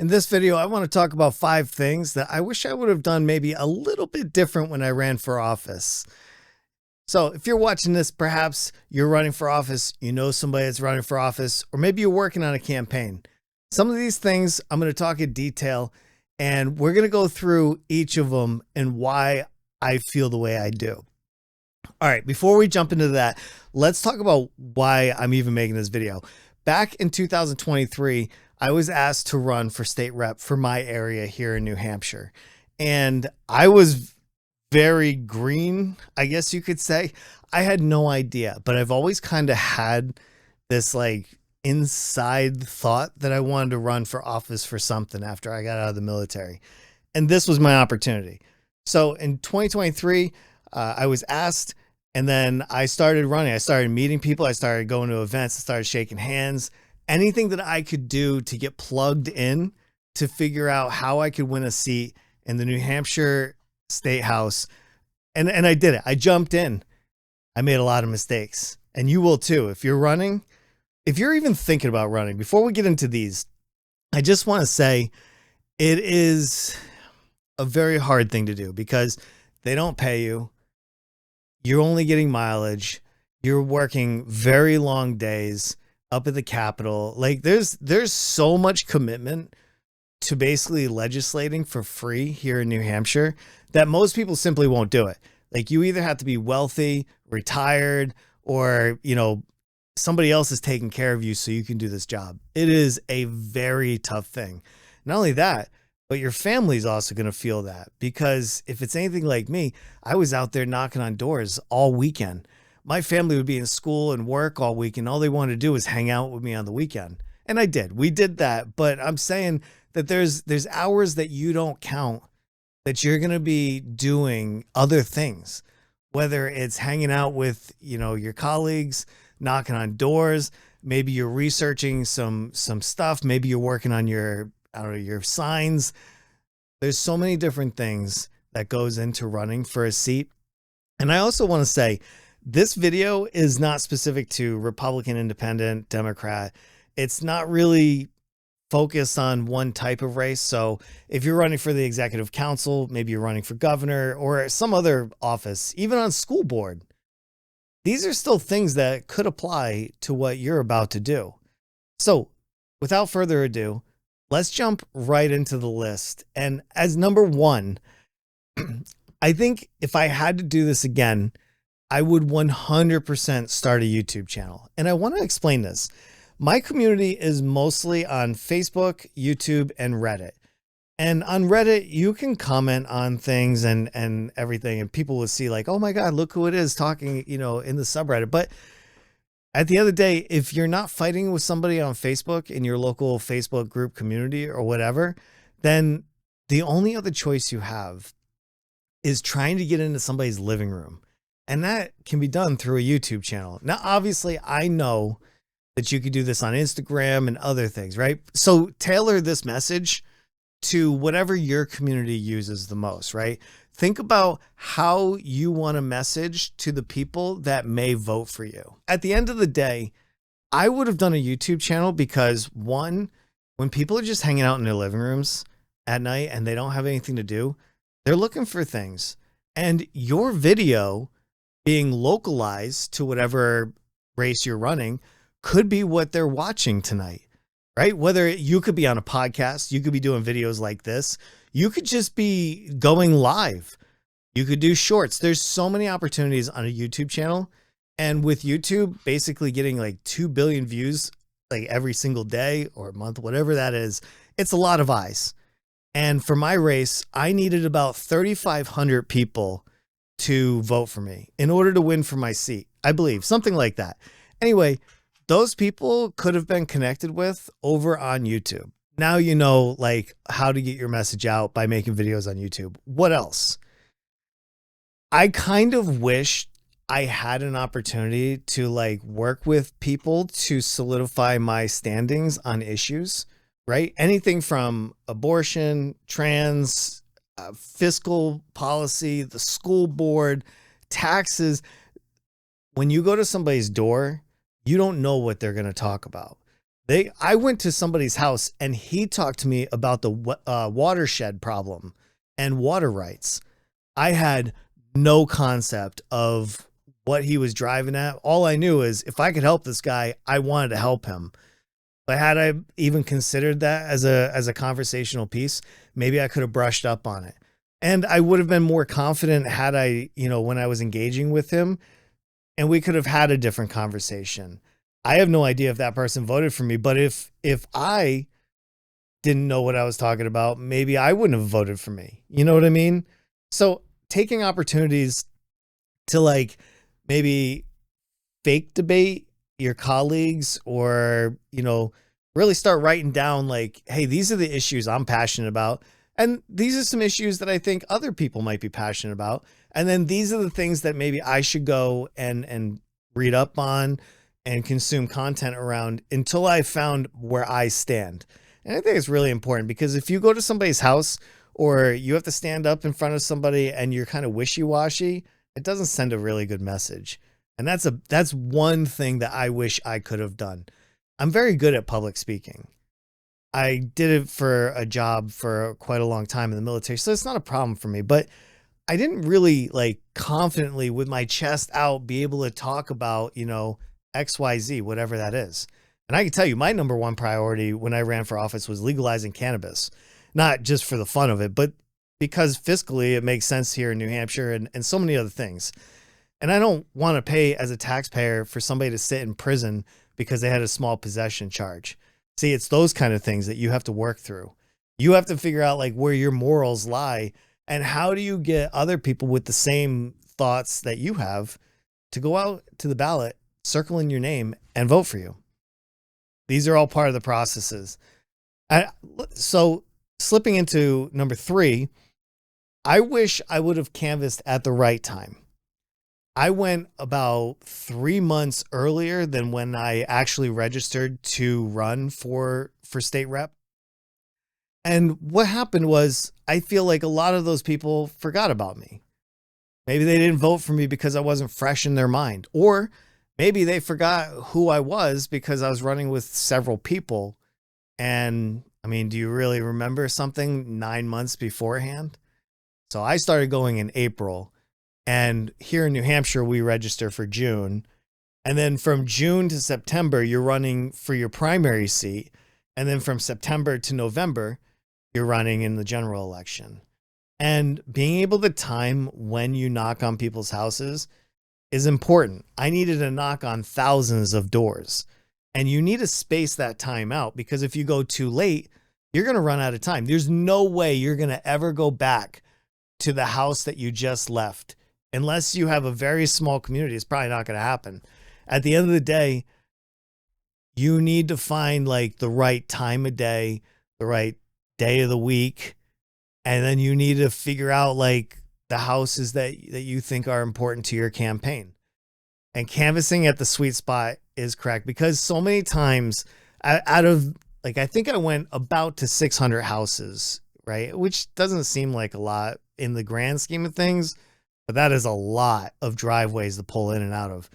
In this video, I want to talk about 5 things that I wish I would have done maybe a little bit different when I ran for office. So if you're watching this, perhaps you're running for office, you know somebody that's running for office, or maybe you're working on a campaign. Some of these things I'm going to talk in detail, and we're going to go through each of them and why I feel the way I do. All right, before we jump into that, let's talk about why I'm even making this video. Back in 2023, I was asked to run for state rep for my area here in New Hampshire. And I was very green, I guess you could say. I had no idea, but I've always kind of had this like inside thought that I wanted to run for office for something after I got out of the military. And this was my opportunity. So in 2023, I was asked, and then I started running. I started meeting people. I started going to events. I started shaking hands. Anything that I could do to get plugged in to figure out how I could win a seat in the New Hampshire State House. And I did it. I jumped in. I made a lot of mistakes. And you will too. If you're running, if you're even thinking about running, before we get into these, I just want to say it is a very hard thing to do because they don't pay you. You're only getting mileage. You're working very long days up at the Capitol. Like there's so much commitment to basically legislating for free here in New Hampshire that most people simply won't do it. Like you either have to be wealthy, retired, or, you know, somebody else is taking care of you so you can do this job. It is a very tough thing. Not only that, but your family's also going to feel that, because if it's anything like me, I was out there knocking on doors all weekend. My family would be in school and work all week, and all they wanted to do was hang out with me on the weekend. And I did. We did that. But I'm saying that there's hours that you don't count that you're going to be doing other things, whether it's hanging out with, you know, your colleagues, knocking on doors. Maybe you're researching some stuff. Maybe you're working on your, I don't know, your signs. There's so many different things that goes into running for a seat. And I also want to say, this video is not specific to Republican, Independent, Democrat. It's not really focused on one type of race. So if you're running for the executive council, maybe you're running for governor or some other office, even on school board, these are still things that could apply to what you're about to do. So without further ado, let's jump right into the list. And as number 1, I think if I had to do this again, I would 100% start a YouTube channel. And I want to explain this. My community is mostly on Facebook, YouTube, and Reddit. And on Reddit, you can comment on things and everything, and people will see like, oh my God, look who it is talking, you know, in the subreddit. But at the end of the day, if you're not fighting with somebody on Facebook in your local Facebook group community or whatever, then the only other choice you have is trying to get into somebody's living room. And that can be done through a YouTube channel. Now, obviously, I know that you could do this on Instagram and other things, right? So tailor this message to whatever your community uses the most, right? Think about how you want to message to the people that may vote for you. At the end of the day, I would have done a YouTube channel because, one, when people are just hanging out in their living rooms at night and they don't have anything to do, they're looking for things. And your video being localized to whatever race you're running could be what they're watching tonight, right? Whether you could be on a podcast, you could be doing videos like this, you could just be going live, you could do shorts. There's so many opportunities on a YouTube channel. And with YouTube basically getting like 2 billion views like every single day or month, whatever that is, it's a lot of eyes. And for my race, I needed about 3,500 people to vote for me in order to win for my seat, I believe, something like that. Anyway, those people could have been connected with over on YouTube. Now you know like how to get your message out by making videos on YouTube. What else? I kind of wish I had an opportunity to like work with people to solidify my standings on issues, right? Anything from abortion, trans, fiscal policy, the school board, taxes. When you go to somebody's door, you don't know what they're going to talk about. I went to somebody's house and he talked to me about the watershed problem and water rights. I had no concept of what he was driving at. All I knew is if I could help this guy, I wanted to help him. But had I even considered that as a conversational piece, maybe I could have brushed up on it. And I would have been more confident had I, when I was engaging with him, and we could have had a different conversation. I have no idea if that person voted for me, but if I didn't know what I was talking about, maybe I wouldn't have voted for me. You know what I mean? So taking opportunities to like maybe fake debate your colleagues, or, really start writing down like, hey, these are the issues I'm passionate about. And these are some issues that I think other people might be passionate about. And then these are the things that maybe I should go and read up on and consume content around until I found where I stand. And I think it's really important, because if you go to somebody's house or you have to stand up in front of somebody and you're kind of wishy-washy, it doesn't send a really good message. And that's one thing that I wish I could have done. I'm very good at public speaking. I did it for a job for quite a long time in the military, so it's not a problem for me, but I didn't really like confidently with my chest out be able to talk about, XYZ, whatever that is. And I can tell you my number one priority when I ran for office was legalizing cannabis, not just for the fun of it, but because fiscally it makes sense here in New Hampshire and so many other things. And I don't want to pay as a taxpayer for somebody to sit in prison because they had a small possession charge. See, it's those kind of things that you have to work through. You have to figure out like where your morals lie, and how do you get other people with the same thoughts that you have to go out to the ballot, circle in your name, and vote for you. These are all part of the processes. So slipping into number 3, I wish I would have canvassed at the right time. I went about 3 months earlier than when I actually registered to run for state rep. And what happened was, I feel like a lot of those people forgot about me. Maybe they didn't vote for me because I wasn't fresh in their mind, or maybe they forgot who I was because I was running with several people. And I mean, do you really remember something 9 months beforehand? So I started going in April. And here in New Hampshire, we register for June. And then from June to September, you're running for your primary seat. And then from September to November, you're running in the general election. And being able to time when you knock on people's houses is important. I needed to knock on thousands of doors. And you need to space that time out, because if you go too late, you're going to run out of time. There's no way you're going to ever go back to the house that you just left. Unless you have a very small community, it's probably not going to happen. At the end of the day, you need to find like the right time of day, the right day of the week. And then you need to figure out like the houses that you think are important to your campaign. And canvassing at the sweet spot is correct, because so many times out of like, I think I went about to 600 houses, right? Which doesn't seem like a lot in the grand scheme of things. But that is a lot of driveways to pull in and out of.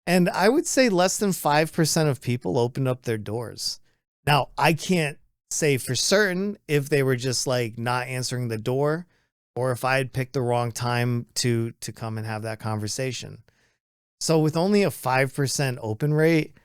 And I would say less than 5% of people opened up their doors. Now, I can't say for certain if they were just like not answering the door, or if I had picked the wrong time to come and have that conversation. So with only a 5% open rate,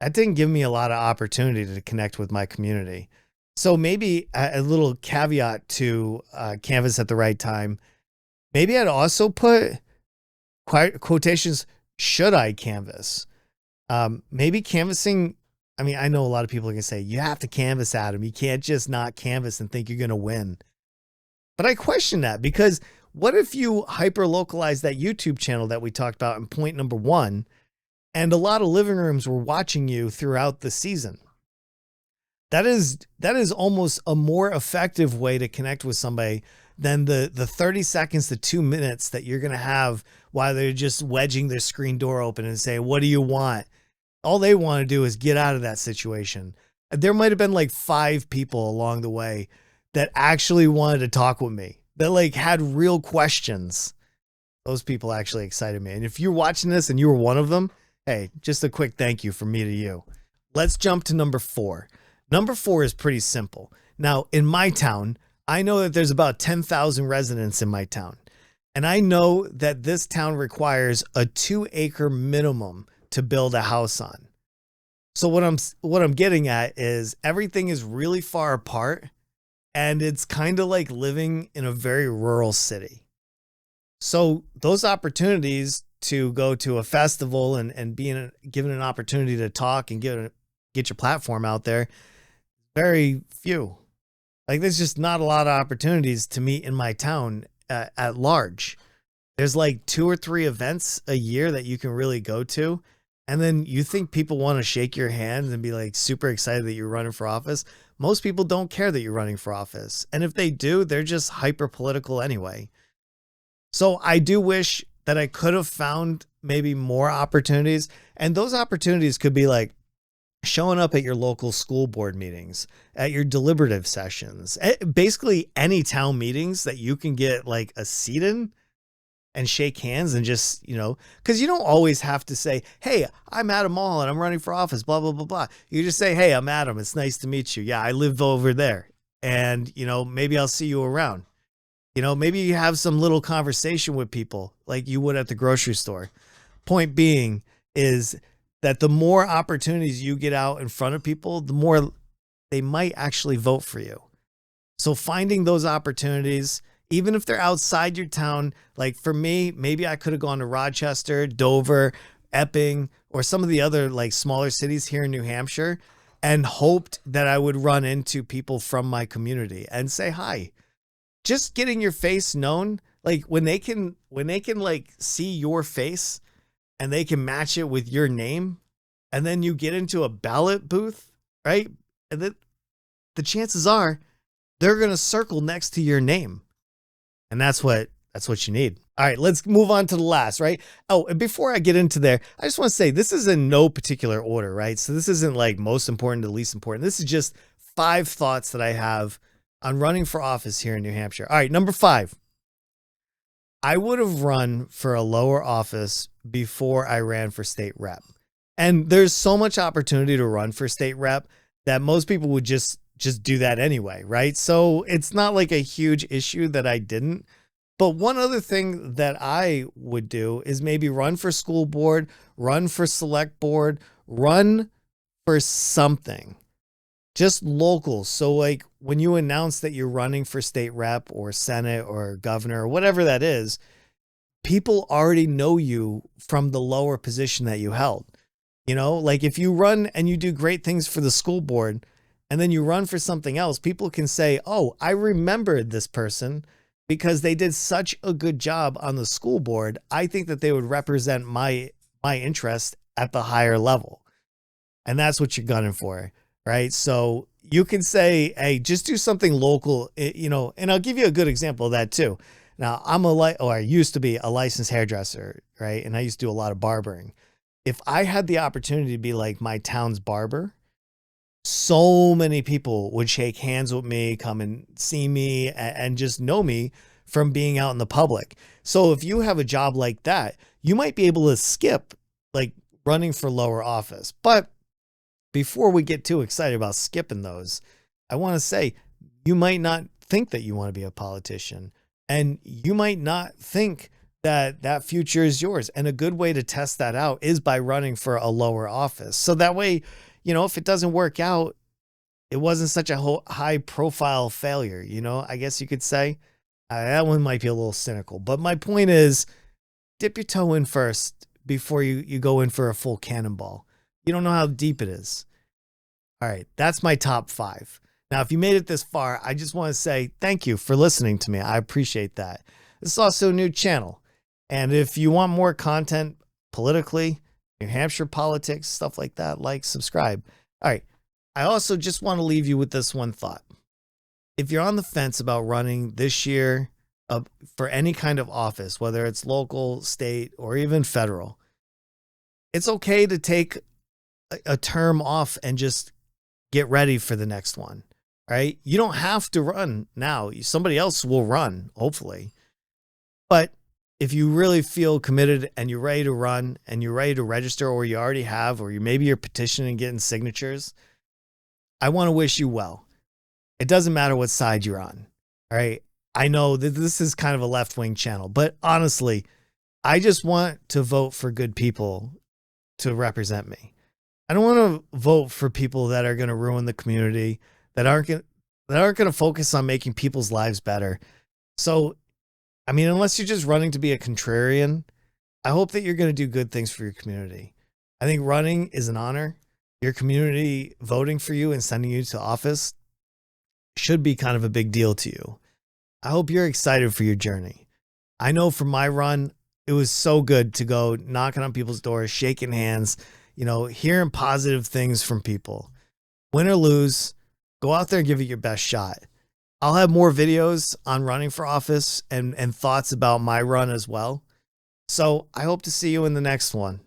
that didn't give me a lot of opportunity to connect with my community. So maybe a little caveat to canvass at the right time. Maybe I'd also put quotations, should I canvass? Maybe canvassing, I mean, I know a lot of people are going to say, you have to canvass, Adam. You can't just not canvass and think you're going to win. But I question that, because what if you hyper-localize that YouTube channel that we talked about in point number 1, and a lot of living rooms were watching you throughout the season? That is almost a more effective way to connect with somebody than the 30 seconds to 2 minutes that you're going to have while they're just wedging their screen door open and say, what do you want? All they want to do is get out of that situation. There might have been like 5 people along the way that actually wanted to talk with me, that like had real questions. Those people actually excited me. And if you're watching this and you were one of them, hey, just a quick thank you from me to you. Let's jump to number 4. Number 4 is pretty simple. Now, in my town, I know that there's about 10,000 residents in my town. And I know that this town requires a 2-acre minimum to build a house on. So what I'm getting at is everything is really far apart, and it's kind of like living in a very rural city. So those opportunities to go to a festival and given an opportunity to talk and get your platform out there, very few. Like, there's just not a lot of opportunities to meet in my town at large. There's like 2 or 3 events a year that you can really go to. And then you think people want to shake your hand and be like super excited that you're running for office. Most people don't care that you're running for office. And if they do, they're just hyper political anyway. So I do wish that I could have found maybe more opportunities. And those opportunities could be like showing up at your local school board meetings, at your deliberative sessions, basically any town meetings that you can get like a seat in and shake hands and just, because you don't always have to say, hey, I'm Adam Mall and I'm running for office, blah, blah, blah, blah. You just say, hey, I'm Adam. It's nice to meet you. Yeah, I live over there. And, maybe I'll see you around. Maybe you have some little conversation with people like you would at the grocery store. Point being is that the more opportunities you get out in front of people, the more they might actually vote for you. So finding those opportunities, even if they're outside your town, like for me, maybe I could have gone to Rochester, Dover, Epping, or some of the other like smaller cities here in New Hampshire and hoped that I would run into people from my community and say hi. Just getting your face known, like when they can like see your face and they can match it with your name, and then you get into a ballot booth, right? And then the chances are they're going to circle next to your name. And that's what you need. All right, let's move on to the last, right? Oh, and before I get into there, I just want to say this is in no particular order, right? So this isn't like most important to least important. This is just 5 thoughts that I have on running for office here in New Hampshire. All right, number 5. I would have run for a lower office before I ran for state rep. And there's so much opportunity to run for state rep that most people would just do that anyway, right? So it's not like a huge issue that I didn't. But one other thing that I would do is maybe run for school board, run for select board, run for something. Just local. So like when you announce that you're running for state rep or Senate or governor or whatever that is, people already know you from the lower position that you held. Like if you run and you do great things for the school board and then you run for something else, people can say, oh, I remembered this person because they did such a good job on the school board. I think that they would represent my interest at the higher level. And that's what you're gunning for. Right. So you can say, hey, just do something local, and I'll give you a good example of that too. Now I used to be a licensed hairdresser. Right. And I used to do a lot of barbering. If I had the opportunity to be like my town's barber, so many people would shake hands with me, come and see me and just know me from being out in the public. So if you have a job like that, you might be able to skip like running for lower office. But before we get too excited about skipping those, I want to say you might not think that you want to be a politician, and you might not think that that future is yours. And a good way to test that out is by running for a lower office. So that way, if it doesn't work out, it wasn't such a high profile failure. I guess you could say that one might be a little cynical, but my point is dip your toe in first before you go in for a full cannonball. You don't know how deep it is. All right, that's my top 5. Now, if you made it this far, I just want to say thank you for listening to me. I appreciate that. This is also a new channel. And if you want more content politically, New Hampshire politics, stuff like that, like, subscribe. All right, I also just want to leave you with this one thought. If you're on the fence about running this year for any kind of office, whether it's local, state, or even federal, it's okay to take a term off and just get ready for the next one, right? You don't have to run now. Somebody else will run, hopefully. But if you really feel committed and you're ready to run and you're ready to register, or you already have, or maybe you're petitioning and getting signatures, I want to wish you well. It doesn't matter what side you're on. All right. I know that this is kind of a left-wing channel, but honestly, I just want to vote for good people to represent me. I don't want to vote for people that are going to ruin the community, that aren't going to focus on making people's lives better. So, I mean, unless you're just running to be a contrarian, I hope that you're going to do good things for your community. I think running is an honor. Your community voting for you and sending you to office should be kind of a big deal to you. I hope you're excited for your journey. I know for my run, it was so good to go knocking on people's doors, shaking hands, hearing positive things from people. Win or lose, go out there and give it your best shot. I'll have more videos on running for office and thoughts about my run as well. So I hope to see you in the next one.